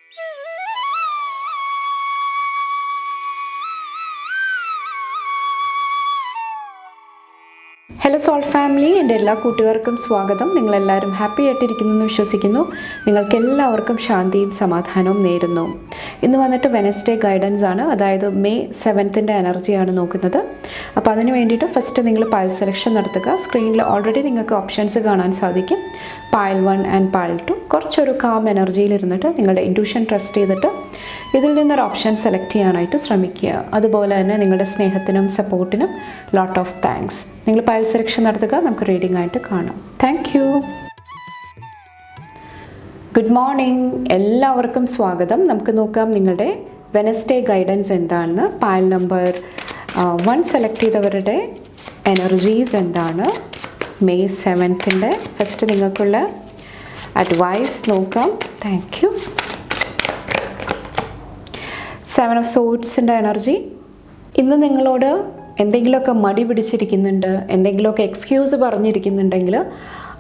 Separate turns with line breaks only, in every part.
Hello soul family, എൻ്റെ എല്ലാ കൂട്ടുകാർക്കും സ്വാഗതം. നിങ്ങളെല്ലാവരും ഹാപ്പി ആയിട്ടിരിക്കുന്നു എന്ന് വിശ്വസിക്കുന്നു. നിങ്ങൾക്കെല്ലാവർക്കും ശാന്തിയും സമാധാനവും നേരുന്നു. ഇന്ന് വന്നിട്ട് വെനസ്ഡേ ഗൈഡൻസ് ആണ്, അതായത് മെയ് 7th എനർജിയാണ് നോക്കുന്നത്. അപ്പോൾ അതിന് വേണ്ടിയിട്ട് ഫസ്റ്റ് നിങ്ങൾ പൈൽ സെലക്ഷൻ നടത്തുക. സ്ക്രീനിൽ ഓൾറെഡി നിങ്ങൾക്ക് ഓപ്ഷൻസ് കാണാൻ സാധിക്കും. Pile 1 and pile 2. കുറച്ചൊരു കാം എനർജിയിലിരുന്നിട്ട് നിങ്ങളുടെ ഇൻറ്റ്യൂഷൻ ട്രസ്റ്റ് ചെയ്തിട്ട് ഇതിൽ നിന്നൊരു ഓപ്ഷൻ സെലക്ട് ചെയ്യാനായിട്ട് ശ്രമിക്കുക. അതുപോലെ തന്നെ നിങ്ങളുടെ സ്നേഹത്തിനും സപ്പോർട്ടിനും ലോട്ട് ഓഫ് താങ്ക്സ്. നിങ്ങൾ പൈൽ സെലക്ഷൻ നടത്തുക. നമുക്ക് റീഡിംഗ് ആയിട്ട് കാണാം. Thank you. ഗുഡ് മോർണിംഗ്, എല്ലാവർക്കും സ്വാഗതം. നമുക്ക് നോക്കാം നിങ്ങളുടെ വെനസ്ഡേ ഗൈഡൻസ് എന്താണെന്ന്. പൈൽ നമ്പർ 1 സെലക്ട് ചെയ്തവരുടെ എനർജീസ് എന്താണ് മെയ് 7th ഫസ്റ്റ് നിങ്ങൾക്കുള്ള അഡ്വൈസ് നോക്കാം. Thank you. 7 of Swords energy. ഇന്ന് നിങ്ങളോട് എന്തെങ്കിലുമൊക്കെ മടി പിടിച്ചിരിക്കുന്നുണ്ട്, എന്തെങ്കിലുമൊക്കെ എക്സ്ക്യൂസ് പറഞ്ഞിരിക്കുന്നുണ്ടെങ്കിൽ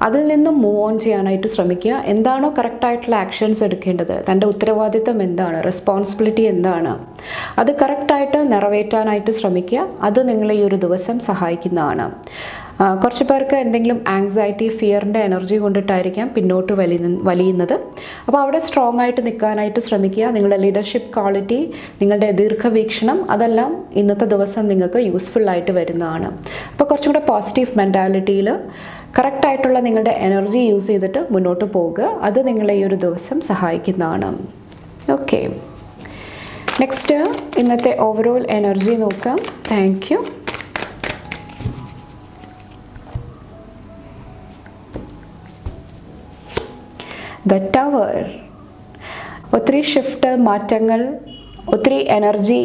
അതിൽ നിന്നും മൂവ് ഓൺ ചെയ്യാനായിട്ട് ശ്രമിക്കുക. എന്താണോ കറക്റ്റായിട്ടുള്ള ആക്ഷൻസ് എടുക്കേണ്ടത്, തൻ്റെ ഉത്തരവാദിത്തം എന്താണ്, റെസ്പോൺസിബിലിറ്റി എന്താണ്, അത് കറക്റ്റായിട്ട് നിറവേറ്റാനായിട്ട് ശ്രമിക്കുക. അത് നിങ്ങളെ ഈ ഒരു ദിവസം സഹായിക്കുന്നതാണ്. കുറച്ച് പേർക്ക് എന്തെങ്കിലും ആങ്സൈറ്റി, ഫിയറിൻ്റെ എനർജി കൊണ്ടിട്ടായിരിക്കാം പിന്നോട്ട് വലിയുന്നത്. അപ്പോൾ അവിടെ സ്ട്രോങ് ആയിട്ട് നിൽക്കാനായിട്ട് ശ്രമിക്കുക. നിങ്ങളുടെ ലീഡർഷിപ്പ് ക്വാളിറ്റി, നിങ്ങളുടെ ദീർഘവീക്ഷണം, അതെല്ലാം ഇന്നത്തെ ദിവസം നിങ്ങൾക്ക് യൂസ്ഫുള്ളായിട്ട് വരുന്നതാണ്. അപ്പോൾ കുറച്ചും കൂടെ പോസിറ്റീവ് മെൻറ്റാലിറ്റിയിൽ കറക്റ്റായിട്ടുള്ള നിങ്ങളുടെ എനർജി യൂസ് ചെയ്തിട്ട് മുന്നോട്ട് പോകുക. അത് നിങ്ങളെ ഈ ഒരു ദിവസം സഹായിക്കുന്നതാണ്. ഓക്കെ, നെക്സ്റ്റ് ഇന്നത്തെ ഓവറോൾ എനർജി നോക്കാം. Thank you. The tower. ഒത്തിരി ഷിഫ്റ്റ്, മാറ്റങ്ങൾ, ഒത്തിരി എനർജി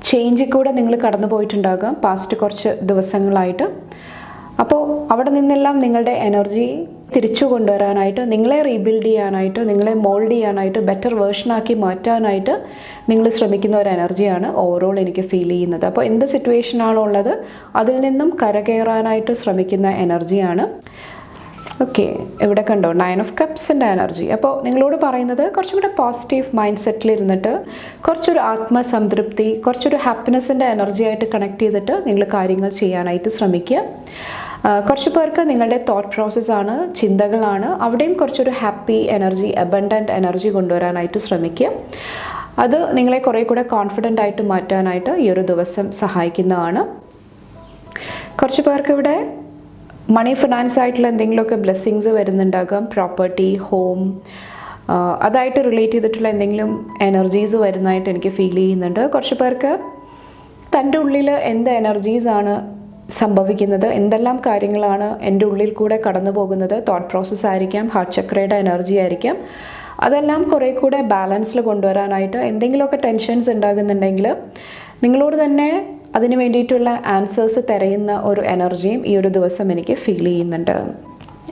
ചേഞ്ചിൽ കൂടെ നിങ്ങൾ കടന്നു പോയിട്ടുണ്ടാകാം പാസ്റ്റ് കുറച്ച് ദിവസങ്ങളായിട്ട്. അപ്പോൾ അവിടെ നിന്നെല്ലാം നിങ്ങളുടെ എനർജി തിരിച്ചു കൊണ്ടുവരാനായിട്ട്, നിങ്ങളെ റീബിൽഡ് ചെയ്യാനായിട്ട്, നിങ്ങളെ മോൾഡ് ചെയ്യാനായിട്ട്, ബെറ്റർ വേർഷനാക്കി മാറ്റാനായിട്ട് നിങ്ങൾ ശ്രമിക്കുന്ന ഒരു എനർജിയാണ് ഓവറോൾ എനിക്ക് ഫീൽ ചെയ്യുന്നത്. അപ്പോൾ എന്ത് സിറ്റുവേഷനാണോ ഉള്ളത് അതിൽ നിന്നും കരകയറാനായിട്ട് ശ്രമിക്കുന്ന എനർജിയാണ്. ഓക്കെ, ഇവിടെ കണ്ടോ 9 of Cups എനർജി. അപ്പോൾ നിങ്ങളോട് പറയുന്നത് കുറച്ചും കൂടെ പോസിറ്റീവ് മൈൻഡ് സെറ്റിലിരുന്നിട്ട് കുറച്ചൊരു ആത്മസംതൃപ്തി, കുറച്ചൊരു ഹാപ്പിനെസ്സിൻ്റെ എനർജി ആയിട്ട് കണക്ട് ചെയ്തിട്ട് നിങ്ങൾ കാര്യങ്ങൾ ചെയ്യാനായിട്ട് ശ്രമിക്കുക. കുറച്ച് പേർക്ക് നിങ്ങളുടെ തോട്ട് പ്രോസസ്സാണ്, ചിന്തകളാണ്, അവിടെയും കുറച്ചൊരു ഹാപ്പി എനർജി, അബണ്ടൻറ്റ് എനർജി കൊണ്ടുവരാനായിട്ട് ശ്രമിക്കുക. അത് നിങ്ങളെ കുറേ കൂടെ കോൺഫിഡൻ്റ് ആയിട്ട് മാറ്റാനായിട്ട് ഈ ഒരു ദിവസം സഹായിക്കുന്നതാണ്. കുറച്ച് പേർക്ക് ഇവിടെ മണി, ഫിനാൻസ് ആയിട്ടുള്ള എന്തെങ്കിലുമൊക്കെ ബ്ലെസ്സിങ്സ് വരുന്നുണ്ടാകാം. പ്രോപ്പർട്ടി, ഹോം, അതായിട്ട് റിലേറ്റ് ചെയ്തിട്ടുള്ള എന്തെങ്കിലും എനർജീസ് വരുന്നതായിട്ട് എനിക്ക് ഫീൽ ചെയ്യുന്നുണ്ട്. കുറച്ച് പേർക്ക് തൻ്റെ ഉള്ളിൽ എന്ത് എനർജീസാണ് സംഭവിക്കുന്നത്, എന്തെല്ലാം കാര്യങ്ങളാണ് എൻ്റെ ഉള്ളിൽ കൂടെ കടന്നു പോകുന്നത്, തോട്ട് പ്രോസസ്സ് ആയിരിക്കാം, ഹാർട്ട് ചക്രയുടെ എനർജി ആയിരിക്കാം, അതെല്ലാം കുറേ കൂടെ ബാലൻസിൽ കൊണ്ടുവരാനായിട്ട് എന്തെങ്കിലുമൊക്കെ ടെൻഷൻസ് ഉണ്ടാകുന്നുണ്ടെങ്കിൽ നിങ്ങളോട് തന്നെ അതിന് വേണ്ടിയിട്ടുള്ള ആൻസേഴ്സ് തിരയുന്ന ഒരു എനർജിയും ഈ ഒരു ദിവസം എനിക്ക് ഫീൽ ചെയ്യുന്നുണ്ട്.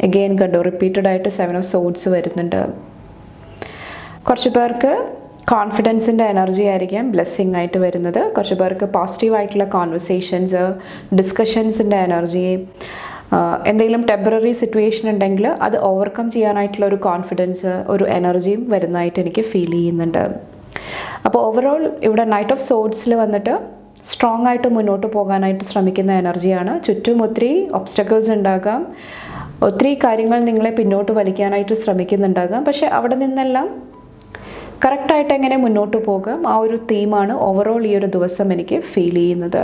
അഗെയിൻ കണ്ടോ, റിപ്പീറ്റഡ് ആയിട്ട് 7 of Swords വരുന്നുണ്ട്. കുറച്ച് പേർക്ക് കോൺഫിഡൻസിൻ്റെ എനർജി ആയിരിക്കാം ബ്ലെസ്സിങ് ആയിട്ട് വരുന്നത്. കുറച്ച് പേർക്ക് പോസിറ്റീവായിട്ടുള്ള കോൺവെർസേഷൻസ്, ഡിസ്കഷൻസിൻ്റെ എനർജി, എന്തെങ്കിലും ടെമ്പററി സിറ്റുവേഷൻ ഉണ്ടെങ്കിൽ അത് ഓവർകം ചെയ്യാനായിട്ടുള്ള ഒരു കോൺഫിഡൻസ്, ഒരു എനർജിയും വരുന്നതായിട്ട് എനിക്ക് ഫീൽ ചെയ്യുന്നുണ്ട്. അപ്പോൾ ഓവറോൾ ഇവിടെ Knight of Swordsൽ വന്നിട്ട് സ്ട്രോങ് ആയിട്ട് മുന്നോട്ട് പോകാനായിട്ട് ശ്രമിക്കുന്ന എനർജിയാണ്. ചുറ്റും ഒത്തിരി ഒബ്സ്റ്റക്കിൾസ് ഉണ്ടാകാം, ഒത്തിരി കാര്യങ്ങൾ നിങ്ങളെ പിന്നോട്ട് വലിക്കാനായിട്ട് ശ്രമിക്കുന്നുണ്ടാകാം. പക്ഷെ അവിടെ നിന്നെല്ലാം കറക്റ്റായിട്ട് എങ്ങനെ മുന്നോട്ട് പോകാം, ആ ഒരു തീമാണ് ഓവറോൾ ഈ ഒരു ദിവസം എനിക്ക് ഫീൽ ചെയ്യുന്നത്.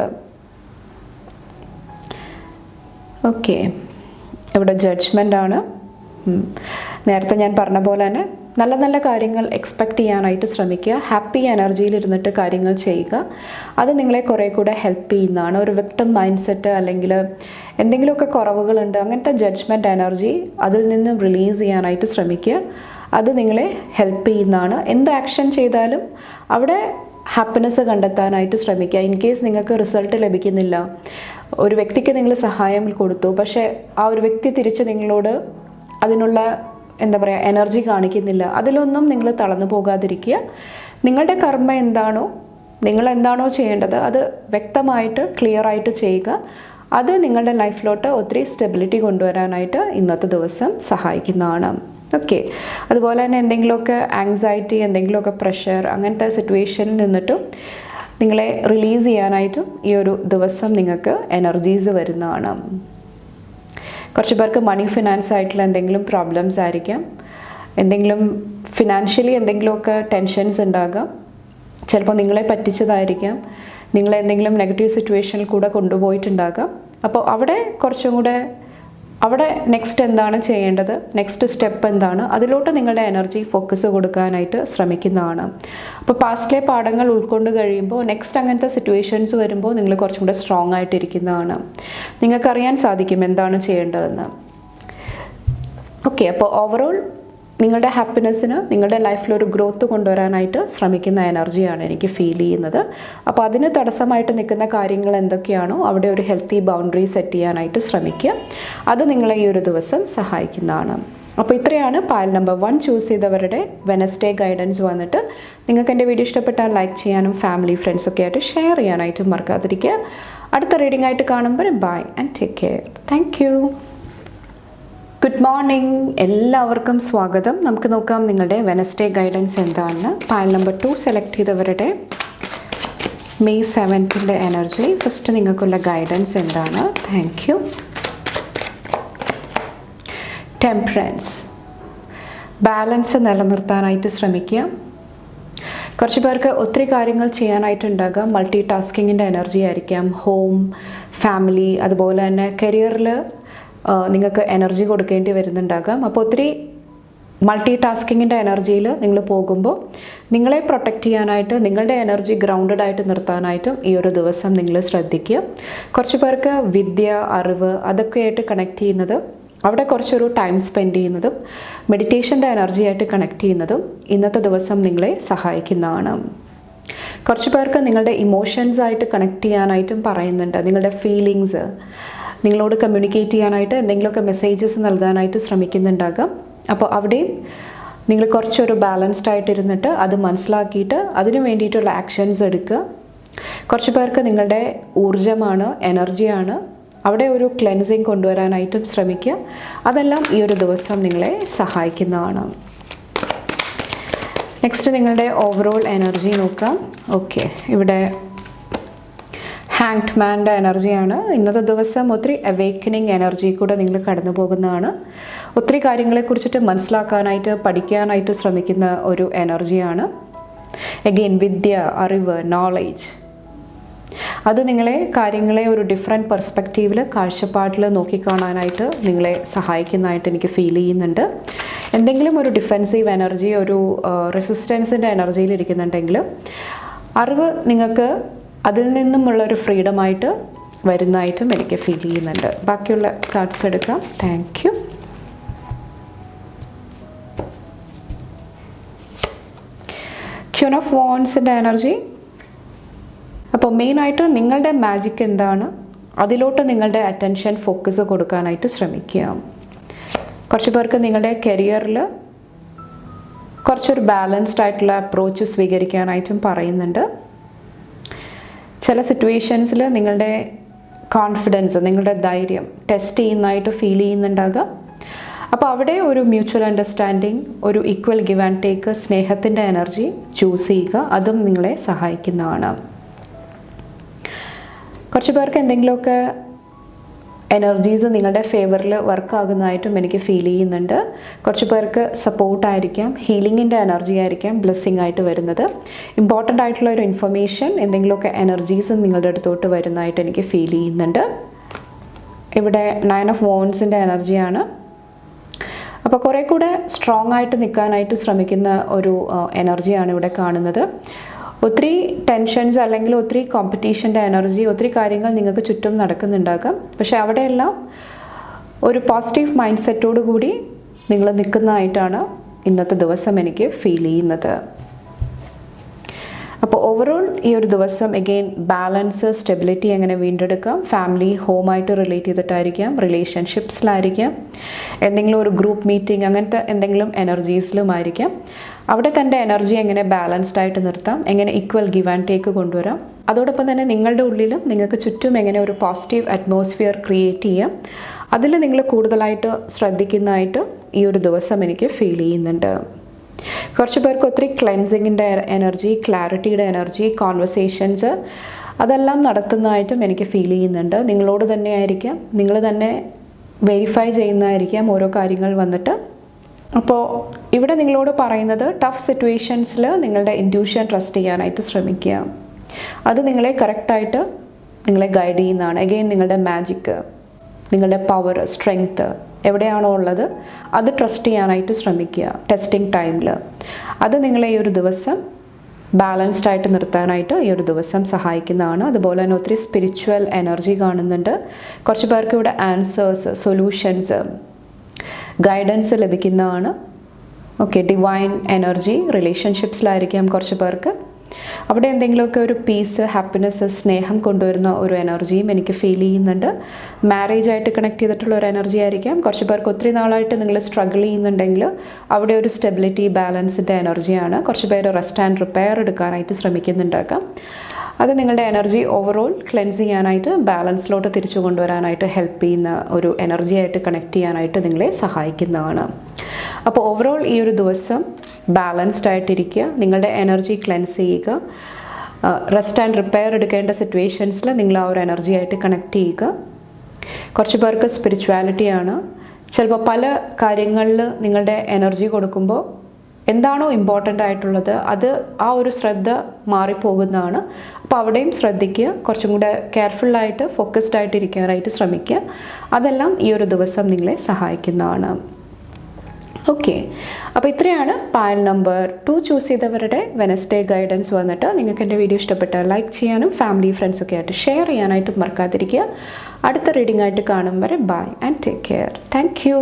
ഓക്കെ, ഇവിടെ ജഡ്ജ്മെൻ്റ് ആണ്. നേരത്തെ ഞാൻ പറഞ്ഞ പോലെ തന്നെ നല്ല നല്ല കാര്യങ്ങൾ എക്സ്പെക്റ്റ് ചെയ്യാനായിട്ട് ശ്രമിക്കുക. ഹാപ്പി എനർജിയിൽ ഇരുന്നിട്ട് കാര്യങ്ങൾ ചെയ്യുക. അത് നിങ്ങളെ കുറേ കൂടെ ഹെൽപ്പ് ചെയ്യുന്നതാണ്. ഒരു വിക്ടിം മൈൻഡ് സെറ്റ് അല്ലെങ്കിൽ എന്തെങ്കിലുമൊക്കെ കുറവുകളുണ്ട്, അങ്ങനത്തെ ജഡ്ജ്മെൻറ്റ് എനർജി അതിൽ നിന്ന് റിലീസ് ചെയ്യാനായിട്ട് ശ്രമിക്കുക. അത് നിങ്ങളെ ഹെൽപ്പ് ചെയ്യുന്നതാണ്. എന്ത് ആക്ഷൻ ചെയ്താലും അവിടെ ഹാപ്പിനെസ് കണ്ടെത്താനായിട്ട് ശ്രമിക്കുക. ഇൻ കേസ് നിങ്ങൾക്ക് റിസൾട്ട് ലഭിക്കുന്നില്ല, ഒരു വ്യക്തിക്ക് നിങ്ങൾ സഹായം കൊടുത്തു, പക്ഷേ ആ ഒരു വ്യക്തി തിരിച്ച് നിങ്ങളോട് അതിനുള്ള എനർജി കാണിക്കുന്നില്ല, അതിലൊന്നും നിങ്ങൾ തളർന്നു പോകാതിരിക്കുക. നിങ്ങളുടെ കർമ്മ എന്താണോ, നിങ്ങൾ എന്താണോ ചെയ്യേണ്ടത് അത് വ്യക്തമായിട്ട് ക്ലിയർ ആയിട്ട് ചെയ്യുക. അത് നിങ്ങളുടെ ലൈഫിലോട്ട് ഒത്തിരി സ്റ്റെബിലിറ്റി കൊണ്ടുവരാനായിട്ട് ഇന്നത്തെ ദിവസം സഹായിക്കുന്നതാണ്. ഓക്കെ. അതുപോലെ തന്നെ എന്തെങ്കിലുമൊക്കെ ആങ്സൈറ്റി, എന്തെങ്കിലുമൊക്കെ പ്രഷർ, അങ്ങനത്തെ സിറ്റുവേഷനിൽ നിന്നിട്ടും നിങ്ങളെ റിലീസ് ചെയ്യാനായിട്ടും ഈ ഒരു ദിവസം നിങ്ങൾക്ക് എനർജീസ് വരുന്നതാണ്. കുറച്ച് പേർക്ക് മണി ഫിനാൻസ് ആയിട്ടുള്ള എന്തെങ്കിലും പ്രോബ്ലംസ് ആയിരിക്കാം, എന്തെങ്കിലും ഫിനാൻഷ്യലി എന്തെങ്കിലുമൊക്കെ ടെൻഷൻസ് ഉണ്ടാകാം, ചിലപ്പോൾ നിങ്ങളെ പറ്റിച്ചതായിരിക്കാം, നിങ്ങളെ എന്തെങ്കിലും നെഗറ്റീവ് സിറ്റുവേഷനിൽ കൂടെ കൊണ്ടുപോയിട്ടുണ്ടാകാം. അപ്പോൾ അവിടെ കുറച്ചും കൂടെ അവിടെ നെക്സ്റ്റ് എന്താണ് ചെയ്യേണ്ടത്, നെക്സ്റ്റ് സ്റ്റെപ്പ് എന്താണ്, അതിലോട്ട് നിങ്ങളുടെ എനർജി ഫോക്കസ് കൊടുക്കാനായിട്ട് ശ്രമിക്കുന്നതാണ്. അപ്പോൾ പാസ്റ്റിലെ പാഠങ്ങൾ ഉൾക്കൊണ്ട് കഴിയുമ്പോൾ നെക്സ്റ്റ് അങ്ങനത്തെ സിറ്റുവേഷൻസ് വരുമ്പോൾ നിങ്ങൾ കുറച്ചും കൂടെ സ്ട്രോങ് ആയിട്ടിരിക്കുന്നതാണ്. നിങ്ങൾക്കറിയാൻ സാധിക്കും എന്താണ് ചെയ്യേണ്ടതെന്ന്. ഓക്കെ. അപ്പോൾ ഓവറോൾ നിങ്ങളുടെ ഹാപ്പിനെസ്സിന്, നിങ്ങളുടെ ലൈഫിലൊരു ഗ്രോത്ത് കൊണ്ടുവരാനായിട്ട് ശ്രമിക്കുന്ന എനർജിയാണ് എനിക്ക് ഫീൽ ചെയ്യുന്നത്. അപ്പോൾ അതിന് തടസ്സമായിട്ട് നിൽക്കുന്ന കാര്യങ്ങൾ എന്തൊക്കെയാണോ അവിടെ ഒരു ഹെൽത്തി ബൗണ്ടറി സെറ്റ് ചെയ്യാനായിട്ട് ശ്രമിക്കുക. അത് നിങ്ങളെ ഈ ഒരു ദിവസം സഹായിക്കുന്നതാണ്. അപ്പോൾ ഇത്രയാണ് പായൽ നമ്പർ 1 ചൂസ് ചെയ്തവരുടെ വെനസ്ഡേ ഗൈഡൻസ് വന്നിട്ട്. നിങ്ങൾക്ക് എൻ്റെ വീഡിയോ ഇഷ്ടപ്പെട്ടാൽ ലൈക്ക് ചെയ്യാനും ഫാമിലി ഫ്രണ്ട്സൊക്കെ ആയിട്ട് ഷെയർ ചെയ്യാനായിട്ടും മറക്കാതിരിക്കുക. അടുത്ത റീഡിംഗ് ആയിട്ട് കാണുമ്പോൾ bye and take care. Thank you. Good morning, എല്ലാവർക്കും സ്വാഗതം. നമുക്ക് നോക്കാം നിങ്ങളുടെ വെനസ്ഡേ ഗൈഡൻസ് എന്താണെന്ന്. പായൽ നമ്പർ 2 സെലക്ട് ചെയ്തവരുടെ മെയ് 7th എനർജി. ഫസ്റ്റ് നിങ്ങൾക്കുള്ള ഗൈഡൻസ് എന്താണ്? Thank you. ടെമ്പറൻസ്, ബാലൻസ് നിലനിർത്താനായിട്ട് ശ്രമിക്കുക. കുറച്ച് പേർക്ക് ഒത്തിരി കാര്യങ്ങൾ ചെയ്യാനായിട്ടുണ്ടാകാം. മൾട്ടി ടാസ്കിങ്ങിൻ്റെ എനർജി ആയിരിക്കാം. ഹോം, ഫാമിലി, അതുപോലെ തന്നെ കരിയറിൽ നിങ്ങൾക്ക് എനർജി കൊടുക്കേണ്ടി വരുന്നുണ്ടാകാം. അപ്പോൾ ഒത്തിരി മൾട്ടി ടാസ്കിങ്ങിൻ്റെ എനർജിയിൽ നിങ്ങൾ പോകുമ്പോൾ നിങ്ങളെ പ്രൊട്ടക്റ്റ് ചെയ്യാനായിട്ട്, നിങ്ങളുടെ എനർജി ഗ്രൗണ്ടഡ് ആയിട്ട് നിർത്താനായിട്ടും ഈ ഒരു ദിവസം നിങ്ങൾ ശ്രദ്ധിക്കുക. കുറച്ച് പേർക്ക് വിദ്യ, അറിവ് അതൊക്കെയായിട്ട് കണക്ട് ചെയ്യുന്നത്, അവിടെ കുറച്ചൊരു ടൈം സ്പെൻഡ് ചെയ്യുന്നതും മെഡിറ്റേഷൻ്റെ എനർജിയായിട്ട് കണക്ട് ചെയ്യുന്നതും ഇന്നത്തെ ദിവസം നിങ്ങളെ സഹായിക്കുന്നതാണ്. കുറച്ച് പേർക്ക് നിങ്ങളുടെ ഇമോഷൻസായിട്ട് കണക്ട് ചെയ്യാനായിട്ടും പറയുന്നുണ്ട്. നിങ്ങളുടെ ഫീലിങ്സ് നിങ്ങളോട് കമ്മ്യൂണിക്കേറ്റ് ചെയ്യാനായിട്ട് എന്തെങ്കിലുമൊക്കെ മെസ്സേജസ് നൽകാനായിട്ട് ശ്രമിക്കുന്നുണ്ടാകാം. അപ്പോൾ അവിടെയും നിങ്ങൾ കുറച്ചൊരു ബാലൻസ്ഡ് ആയിട്ടിരുന്നിട്ട് അത് മനസ്സിലാക്കിയിട്ട് അതിന് വേണ്ടിയിട്ടുള്ള ആക്ഷൻസ് എടുക്കുക. കുറച്ച് പേർക്ക് നിങ്ങളുടെ ഊർജ്ജമാണ്, എനർജിയാണ്, അവിടെ ഒരു ക്ലെൻസിങ് കൊണ്ടുവരാനായിട്ടും ശ്രമിക്കുക. അതെല്ലാം ഈ ഒരു ദിവസം നിങ്ങളെ സഹായിക്കുന്നതാണ്. നെക്സ്റ്റ് നിങ്ങളുടെ ഓവറോൾ എനർജി നോക്കാം. ഓക്കെ, ഇവിടെ ഹാങ്ഡ് മാൻ്റെ എനർജിയാണ്. ഇന്നത്തെ ദിവസം ഒത്തിരി അവേക്കനിങ് എനർജി കൂടെ നിങ്ങൾ കടന്നു പോകുന്നതാണ്. ഒത്തിരി കാര്യങ്ങളെക്കുറിച്ചിട്ട് മനസ്സിലാക്കാനായിട്ട്, പഠിക്കാനായിട്ട് ശ്രമിക്കുന്ന ഒരു എനർജിയാണ്. എഗെയിൻ വിദ്യ, അറിവ്, നോളേജ്, അത് നിങ്ങളെ കാര്യങ്ങളെ ഒരു ഡിഫറെൻറ്റ് പെർസ്പെക്റ്റീവിൽ, കാഴ്ചപ്പാടിൽ നോക്കിക്കാണാനായിട്ട് നിങ്ങളെ സഹായിക്കുന്നതായിട്ട് എനിക്ക് ഫീൽ ചെയ്യുന്നുണ്ട്. എന്തെങ്കിലും ഒരു ഡിഫെൻസീവ് എനർജി, ഒരു റെസിസ്റ്റൻസിൻ്റെ എനർജിയിൽ ഇരിക്കുന്നുണ്ടെങ്കിൽ അറിവ് നിങ്ങൾക്ക് അതിൽ നിന്നുമുള്ളൊരു ഫ്രീഡമായിട്ട് വരുന്നതായിട്ടും എനിക്ക് ഫീൽ ചെയ്യുന്നുണ്ട്. ബാക്കിയുള്ള കാർഡ്സ് എടുക്കാം. Thank you. ക്യൂൻ ഓഫ് വാൻഡ്സിൻ്റെ എനർജി. അപ്പോൾ മെയിനായിട്ട് നിങ്ങളുടെ മാജിക് എന്താണ്, അതിലോട്ട് നിങ്ങളുടെ അറ്റൻഷൻ ഫോക്കസ് കൊടുക്കാനായിട്ട് ശ്രമിക്കുക. കുറച്ച് പേർക്ക് നിങ്ങളുടെ കരിയറിൽ കുറച്ചൊരു ബാലൻസ്ഡ് ആയിട്ടുള്ള അപ്രോച്ച് സ്വീകരിക്കാനായിട്ടും പറയുന്നുണ്ട്. ചില സിറ്റുവേഷൻസിൽ നിങ്ങളുടെ കോൺഫിഡൻസ്, നിങ്ങളുടെ ധൈര്യം ടെസ്റ്റ് ചെയ്യുന്നതായിട്ട് ഫീൽ ചെയ്യുന്നുണ്ടാകാം. അപ്പോൾ അവിടെ ഒരു മ്യൂച്വൽ അണ്ടർസ്റ്റാൻഡിങ്, ഒരു ഈക്വൽ ഗിവ് ആൻഡ് ടേക്ക്, സ്നേഹത്തിൻ്റെ എനർജി ചൂസ് ചെയ്യുക. അതും നിങ്ങളെ സഹായിക്കുന്നതാണ്. കുറച്ച് പേർക്ക് എന്തെങ്കിലുമൊക്കെ എനർജീസ് നിങ്ങളുടെ ഫേവറിൽ വർക്കാകുന്നതായിട്ടും എനിക്ക് ഫീൽ ചെയ്യുന്നുണ്ട്. കുറച്ച് പേർക്ക് സപ്പോർട്ടായിരിക്കാം, ഹീലിങ്ങിൻ്റെ എനർജി ആയിരിക്കാം ബ്ലെസ്സിങ് ആയിട്ട് വരുന്നത്. ഇമ്പോർട്ടൻ്റ് ആയിട്ടുള്ള ഒരു ഇൻഫർമേഷൻ, എന്തെങ്കിലുമൊക്കെ എനർജീസ് നിങ്ങളുടെ അടുത്തോട്ട് വരുന്നതായിട്ട് എനിക്ക് ഫീൽ ചെയ്യുന്നുണ്ട്. ഇവിടെ 9 ഓഫ് വാൻഡ്സിൻ്റെ എനർജിയാണ്. അപ്പോൾ കുറേ കൂടെ സ്ട്രോങ് ആയിട്ട് നിൽക്കാനായിട്ട് ശ്രമിക്കുന്ന ഒരു എനർജിയാണ് ഇവിടെ കാണുന്നത്. ഒത്തിരി ടെൻഷൻസ് അല്ലെങ്കിൽ ഒത്തിരി കോമ്പറ്റീഷൻ്റെ എനർജി, ഒത്തിരി കാര്യങ്ങൾ നിങ്ങൾക്ക് ചുറ്റും നടക്കുന്നുണ്ടാകാം. പക്ഷേ അവിടെയെല്ലാം ഒരു പോസിറ്റീവ് മൈൻഡ് സെറ്റോടു കൂടി നിങ്ങൾ നിൽക്കുന്നതായിട്ടാണ് ഇന്നത്തെ ദിവസം എനിക്ക് ഫീൽ ചെയ്യുന്നത്. അപ്പോൾ ഓവറോൾ ഈ ഒരു ദിവസം എഗെയിൻ ബാലൻസ്, സ്റ്റെബിലിറ്റി എങ്ങനെ വീണ്ടെടുക്കാം, ഫാമിലി, ഹോമായിട്ട് റിലേറ്റ് ചെയ്തിട്ടായിരിക്കാം, റിലേഷൻഷിപ്സിലായിരിക്കാം, എന്തെങ്കിലും ഒരു ഗ്രൂപ്പ് മീറ്റിംഗ്, അങ്ങനത്തെ എന്തെങ്കിലും എനർജീസിലുമായിരിക്കാം. അവിടെ തൻ്റെ എനർജി എങ്ങനെ ബാലൻസ്ഡ് ആയിട്ട് നിർത്താം, എങ്ങനെ ഈക്വൽ ഗിവ് ആൻഡ് ടേക്ക് കൊണ്ടുവരാം, അതോടൊപ്പം തന്നെ നിങ്ങളുടെ ഉള്ളിലും നിങ്ങൾക്ക് ചുറ്റും എങ്ങനെ ഒരു പോസിറ്റീവ് അറ്റ്മോസ്ഫിയർ ക്രിയേറ്റ് ചെയ്യാം, അതിൽ നിങ്ങൾ കൂടുതലായിട്ട് ശ്രദ്ധിക്കുന്നതായിട്ട് ഈ ഒരു ദിവസം എനിക്ക് ഫീൽ ചെയ്യുന്നുണ്ട്. കുറച്ച് പേർക്ക് ഒത്തിരി ക്ലെൻസിങ്ങിൻ്റെ എനർജി, ക്ലാരിറ്റിയുടെ എനർജി, കോൺവെർസേഷൻസ് അതെല്ലാം നടത്തുന്നതായിട്ടും എനിക്ക് ഫീൽ ചെയ്യുന്നുണ്ട്. നിങ്ങളോട് തന്നെ ആയിരിക്കാം, നിങ്ങൾ തന്നെ വെരിഫൈ ചെയ്യുന്നതായിരിക്കാം ഓരോ കാര്യങ്ങൾ വന്നിട്ട്. അപ്പോൾ ഇവിടെ നിങ്ങളോട് പറയുന്നത് ടഫ് സിറ്റുവേഷൻസിൽ നിങ്ങളുടെ ഇൻറ്റ്യൂഷൻ ട്രസ്റ്റ് ചെയ്യാനായിട്ട് ശ്രമിക്കുക. അത് നിങ്ങളെ കറക്റ്റായിട്ട് നിങ്ങളെ ഗൈഡ് ചെയ്യുന്നതാണ്. എഗെയിൻ നിങ്ങളുടെ മാജിക്ക്, നിങ്ങളുടെ പവർ, സ്ട്രെങ്ത്ത് എവിടെയാണോ ഉള്ളത് അത് ട്രസ്റ്റ് ചെയ്യാനായിട്ട് ശ്രമിക്കുക ടെസ്റ്റിംഗ് ടൈമിൽ. അത് നിങ്ങളെ ഈ ഒരു ദിവസം ബാലൻസ്ഡ് ആയിട്ട് നിർത്താനായിട്ട് ഈ ഒരു ദിവസം സഹായിക്കുന്നതാണ്. അതുപോലെ തന്നെ ഒത്തിരി സ്പിരിച്വൽ എനർജി കാണുന്നുണ്ട്. കുറച്ച് പേർക്ക് ഇവിടെ ആൻസേഴ്സ്, സൊല്യൂഷൻസ്, ഗൈഡൻസ് ലഭിക്കുന്നതാണ്. ഓക്കെ, ഡിവൈൻ എനർജി റിലേഷൻഷിപ്സിലായിരിക്കാം കുറച്ച് പേർക്ക്. അവിടെ എന്തെങ്കിലുമൊക്കെ ഒരു പീസ്, ഹാപ്പിനെസ്, സ്നേഹം കൊണ്ടുവരുന്ന ഒരു എനർജിയും എനിക്ക് ഫീൽ ചെയ്യുന്നുണ്ട്. മാരേജായിട്ട് കണക്ട് ചെയ്തിട്ടുള്ള ഒരു എനർജി ആയിരിക്കാം. കുറച്ച് പേർക്ക് ഒത്തിരി നാളായിട്ട് നിങ്ങൾ സ്ട്രഗിൾ ചെയ്യുന്നുണ്ടെങ്കിൽ അവിടെ ഒരു സ്റ്റെബിലിറ്റി, ബാലൻസിൻ്റെ എനർജിയാണ്. കുറച്ച് പേര് റെസ്റ്റ് ആൻഡ് റിപ്പയർ എടുക്കാനായിട്ട് ശ്രമിക്കുന്നുണ്ടാക്കാം. അത് നിങ്ങളുടെ എനർജി ഓവറോൾ ക്ലെൻസ് ചെയ്യാനായിട്ട്, ബാലൻസിലോട്ട് തിരിച്ചു കൊണ്ടുവരാനായിട്ട് ഹെൽപ്പ് ചെയ്യുന്ന ഒരു എനർജിയായിട്ട് കണക്ട് ചെയ്യാനായിട്ട് നിങ്ങളെ സഹായിക്കുന്നതാണ്. അപ്പോൾ ഓവറോൾ ഈ ഒരു ദിവസം ബാലൻസ്ഡ് ആയിട്ടിരിക്കുക, നിങ്ങളുടെ എനർജി ക്ലെൻസ് ചെയ്യുക, റെസ്റ്റ് ആൻഡ് റിപ്പയർ എടുക്കേണ്ട സിറ്റുവേഷൻസിൽ നിങ്ങൾ ആ ഒരു എനർജിയായിട്ട് കണക്ട് ചെയ്യുക. കുറച്ച് പേർക്ക് സ്പിരിച്വാലിറ്റിയാണ്. ചിലപ്പോൾ പല കാര്യങ്ങളിൽ നിങ്ങളുടെ എനർജി കൊടുക്കുമ്പോൾ എന്താണോ ഇമ്പോർട്ടൻ്റ് ആയിട്ടുള്ളത് അത് ആ ഒരു ശ്രദ്ധ മാറിപ്പോകുന്നതാണ്. അപ്പോൾ അവിടെയും ശ്രദ്ധിക്കുക, കുറച്ചും കൂടെ കെയർഫുള്ളായിട്ട് ഫോക്കസ്ഡ് ആയിട്ട് ഇരിക്കാനായിട്ട് ശ്രമിക്കുക. അതെല്ലാം ഈ ഒരു ദിവസം നിങ്ങളെ സഹായിക്കുന്നതാണ്. ഓക്കെ, അപ്പോൾ ഇത്രയാണ് പായൽ നമ്പർ 2 ചൂസ് ചെയ്തവരുടെ വെനസ്ഡേ ഗൈഡൻസ് വന്നിട്ട്. നിങ്ങൾക്ക് എൻ്റെ വീഡിയോ ഇഷ്ടപ്പെട്ടാൽ ലൈക്ക് ചെയ്യാനും ഫാമിലി ഫ്രണ്ട്സൊക്കെ ആയിട്ട് ഷെയർ ചെയ്യാനായിട്ട് മറക്കാതിരിക്കുക. അടുത്ത റീഡിംഗ് ആയിട്ട് കാണും വരെ bye and take care. Thank U.